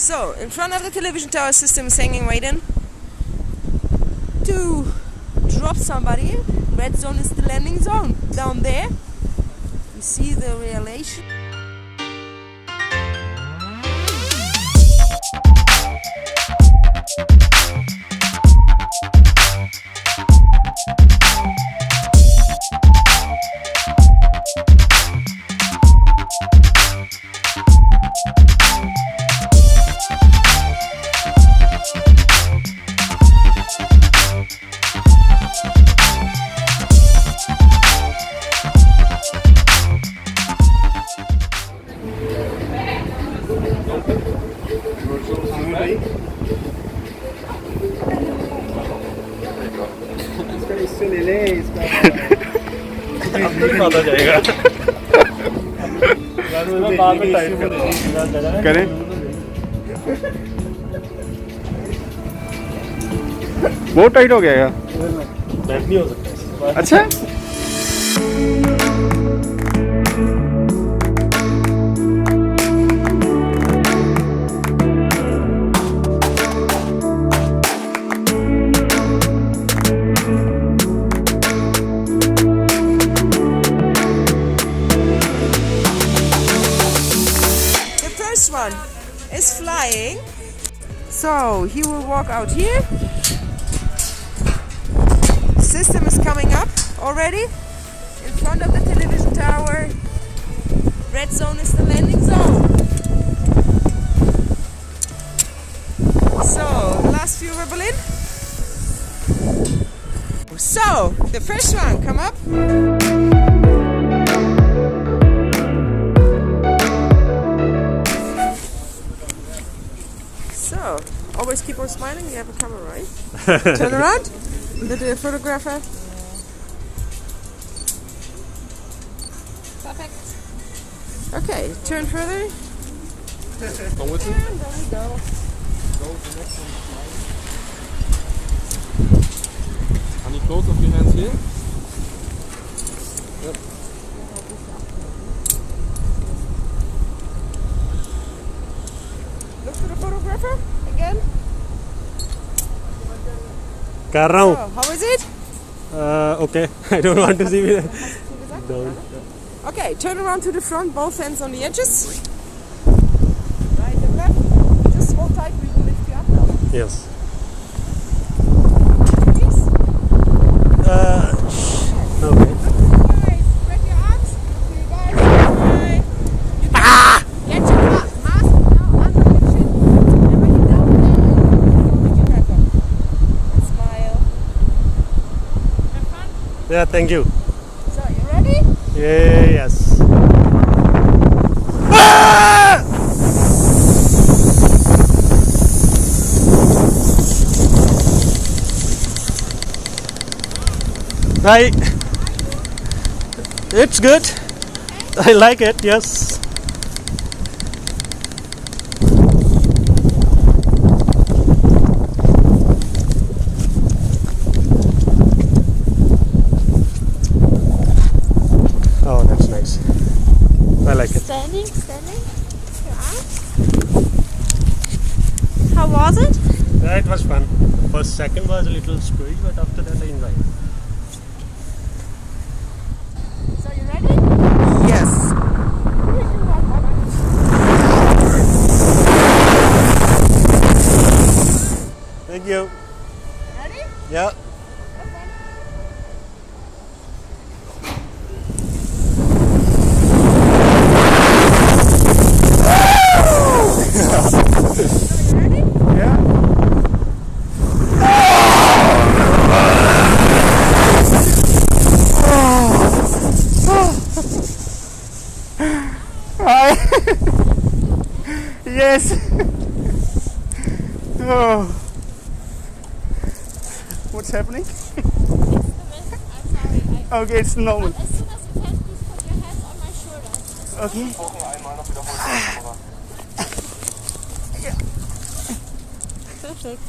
So, in front of the television tower, system is hanging right in. To drop somebody, red zone is the landing zone. Down there, you see the relation. आता जाएगा बाद में tight करें बहुत tight हो गया यार बैठ नहीं हो सकता अच्छा One is flying, so he will walk out here. System is coming up already in front of the television tower. Red zone is the landing zone. So the last few ripple in. So the first one come up. So, always keep on smiling, you have a camera, right? Turn around, the photographer. Perfect. Okay, turn further. Go with you. And there we go. Go to the next one. Any close of your hands here? Yep. Look for the photographer again. कर रहा हूँ. Oh, how is it? Okay. I don't want to see it. Okay, turn around to the front, both hands on the edges. Right and left. Just hold tight, we will lift you up now. Yes. Please. Okay. Guys, spread your arms. Okay, guys. Bye. Get your mask now under your chin. And when you down, with your back up. And smile. Have fun. Yeah. Thank you. So, you ready? Yes. Hi. It's good. I like it. Yes. Oh, that's nice. I like it. Standing. Your arms. How was it? Yeah, it was fun. First second was a little scary, but after that I enjoyed it. So, you ready? Yes. Thank you. Ready? Yeah. Ready? Yeah. Hi. Yes. Oh. What's happening? I'm sorry. Okay, it's normal. As soon as you can, please put your hands on my shoulders. Okay. Perfect.